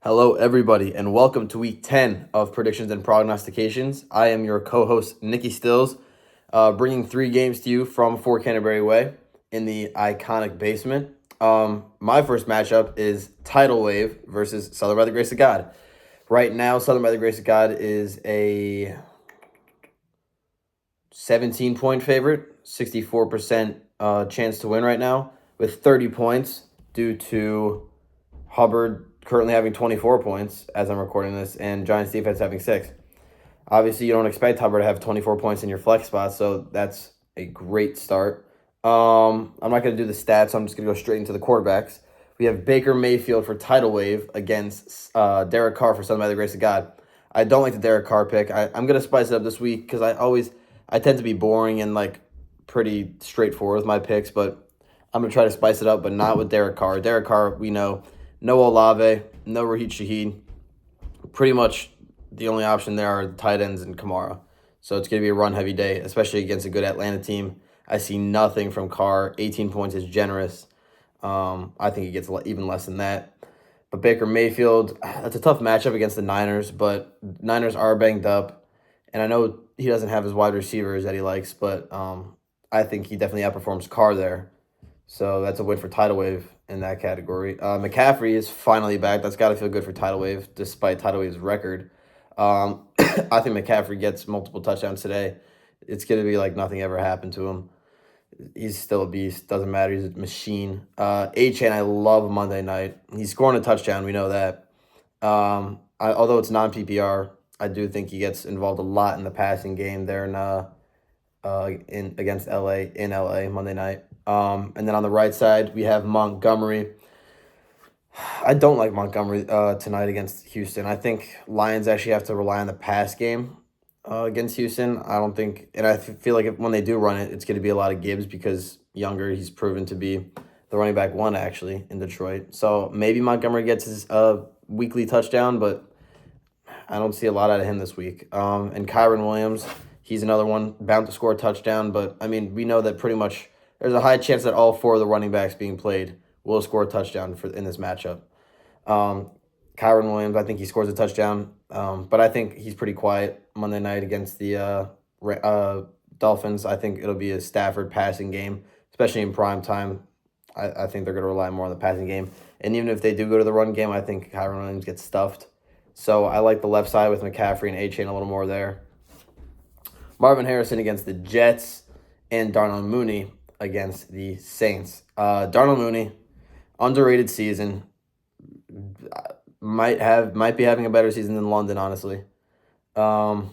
Hello, everybody, and welcome to week 10 of Predictions and Prognostications. I am your co host, Nikki Stills, bringing three games to you from Fort Canterbury Way in the iconic basement. My first matchup is Tidal Wave versus Southern by the Grace of God. Right now, Southern by the Grace of God is a 17-point favorite, 64% chance to win right now, with 30 points due to Hubbard currently having 24 points as I'm recording this, and Giants defense having 6. Obviously, you don't expect Hubbard to have 24 points in your flex spot, so that's a great start. I'm not going to do the stats, so I'm just going to go straight into the quarterbacks. We have Baker Mayfield for Tidal Wave against Derek Carr for Southern by the Grace of God. I don't like the Derek Carr pick. I'm going to spice it up this week because I tend to be boring and pretty straightforward with my picks, but I'm going to try to spice it up, but not with Derek Carr. Derek Carr, we know. No Olave, no Raheem Shaheed. Pretty much the only option there are the tight ends and Kamara. So it's going to be a run-heavy day, especially against a good Atlanta team. I see nothing from Carr. 18 points is generous. I think he gets even less than that. But Baker Mayfield, that's a tough matchup against the Niners, but Niners are banged up. And I know he doesn't have his wide receivers that he likes, but I think he definitely outperforms Carr there. So that's a win for Tidal Wave in that category. McCaffrey is finally back. That's got to feel good for Tidal Wave, despite Tidal Wave's record. I think McCaffrey gets multiple touchdowns today. It's going to be like nothing ever happened to him. He's still a beast. Doesn't matter. He's a machine. A-Chain, I love Monday night. He's scoring a touchdown. We know that. Although it's non-PPR, I do think he gets involved a lot in the passing game there against LA in LA Monday night. And then on the right side, we have Montgomery. I don't like Montgomery tonight against Houston. I think Lions actually have to rely on the pass game against Houston. I don't think, and I feel like when they do run it, it's going to be a lot of Gibbs because younger. He's proven to be the running back one actually in Detroit. So maybe Montgomery gets his weekly touchdown, but I don't see a lot out of him this week. And Kyren Williams, he's another one bound to score a touchdown, but I mean we know that pretty much there's a high chance that all four of the running backs being played will score a touchdown in this matchup. Kyren Williams, I think he scores a touchdown, but I think he's pretty quiet Monday night against the Dolphins. I think it'll be a Stafford passing game, especially in prime time. I think they're going to rely more on the passing game. And even if they do go to the run game, I think Kyren Williams gets stuffed. So I like the left side with McCaffrey and A-Chain a little more there. Marvin Harrison against the Jets and Darnell Mooney against the Saints. Darnell Mooney, underrated season, might be having a better season than London, honestly. I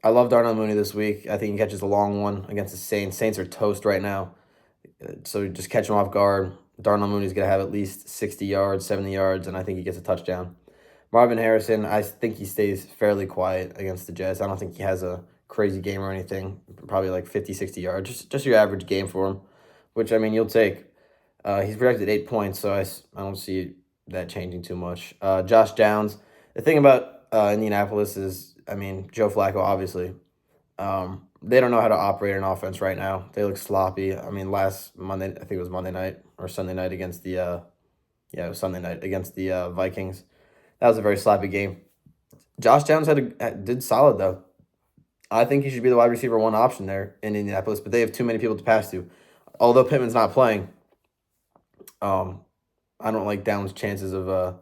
love Darnell Mooney this week. I think he catches a long one against the Saints. Saints are toast right now, so just catch him off guard. Darnell Mooney's going to have at least 60 yards, 70 yards, and I think he gets a touchdown. Marvin Harrison, I think he stays fairly quiet against the Jets. I don't think he has a crazy game or anything, probably like 50, 60 yards, just your average game for him, which, I mean, you'll take. He's projected 8 points, so I don't see that changing too much. Josh Downs, the thing about Indianapolis is, I mean, Joe Flacco, obviously, they don't know how to operate an offense right now. They look sloppy. I mean, last Monday, I think it was Monday night or Sunday night against the, it was Sunday night against the Vikings. That was a very sloppy game. Josh Downs did solid, though. I think he should be the wide receiver one option there in Indianapolis, but they have too many people to pass to. Although Pittman's not playing, I don't like Downs' chances of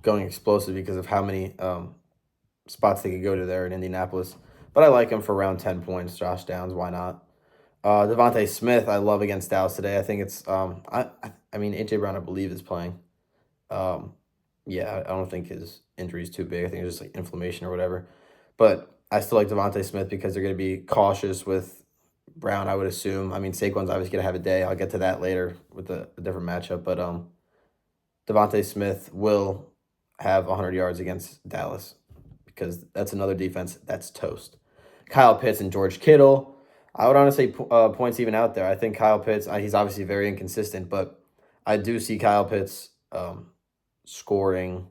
going explosive because of how many spots they could go to there in Indianapolis. But I like him for around 10 points. Josh Downs, why not? Devontae Smith, I love against Dallas today. I think it's I mean A.J. Brown, I believe, is playing. Yeah, I don't think his injury is too big. I think it's just like inflammation or whatever. But I still like Devontae Smith because they're going to be cautious with Brown, I would assume. I mean, Saquon's obviously going to have a day. I'll get to that later with a different matchup. But Devontae Smith will have 100 yards against Dallas because that's another defense that's toast. Kyle Pitts and George Kittle. I would honestly points even out there. I think Kyle Pitts, he's obviously very inconsistent, but I do see Kyle Pitts scoring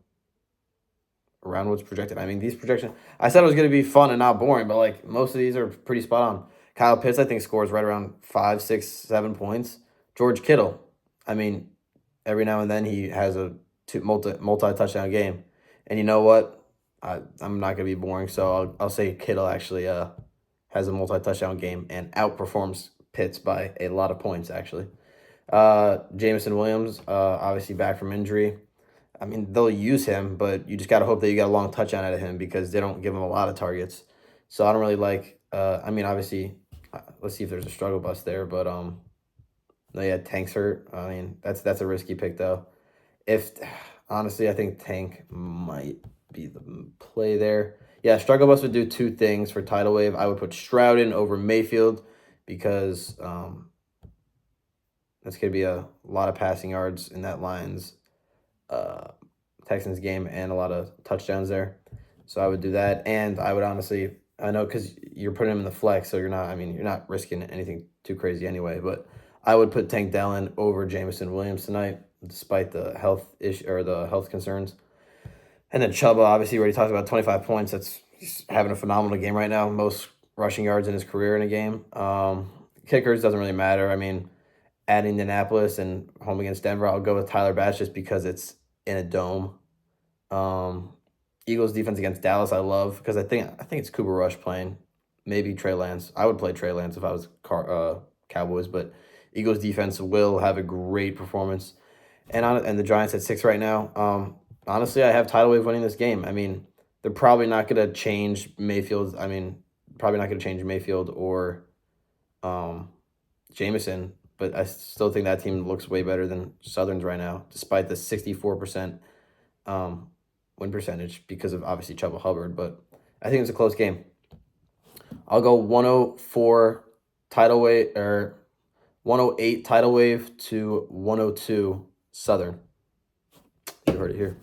around what's projected. I mean, these projections, I said it was going to be fun and not boring, but like most of these are pretty spot on. Kyle Pitts, I think, scores right around 5, 6, 7 points. George Kittle, I mean, every now and then he has a multi touchdown game. And you know what? I'm not gonna be boring, so I'll say Kittle actually has a multi touchdown game and outperforms Pitts by a lot of points actually. Jameson Williams, obviously back from injury. I mean, they'll use him, but you just got to hope that you get a long touchdown out of him because they don't give him a lot of targets. So I don't really like. I mean, obviously, let's see if there's a struggle bus there, but no, yeah, Tank's hurt. I mean, that's a risky pick though. If honestly, I think Tank might be the play there. Yeah, struggle bus would do two things for tidal wave. I would put Stroud in over Mayfield because that's gonna be a lot of passing yards in that Lions uh, Texans game and a lot of touchdowns there. So I would do that, and I would honestly, I know because you're putting him in the flex, so you're not. I mean, you're not risking anything too crazy anyway. But I would put Tank Dell over Jameson Williams tonight, despite the health issue or the health concerns. And then Chuba, obviously, already talked about 25 points. He's having a phenomenal game right now. Most rushing yards in his career in a game. Kickers doesn't really matter. I mean, adding Indianapolis and home against Denver, I'll go with Tyler Bass just because it's in a dome. Eagles defense against Dallas, I love because I think it's Cooper Rush playing, maybe Trey Lance. I would play Trey Lance if I was Cowboys, but Eagles defense will have a great performance, and the Giants at 6 right now. Honestly, I have tidal wave winning this game. I mean, they're probably not gonna change Mayfield. I mean, probably not gonna change Mayfield or Jameson, but I still think that team looks way better than Southern's right now, despite the 64% win percentage because of obviously Chuba Hubbard. But I think it's a close game. I'll go 104 tidal wave or 108 tidal wave to 102 Southern. You heard it here.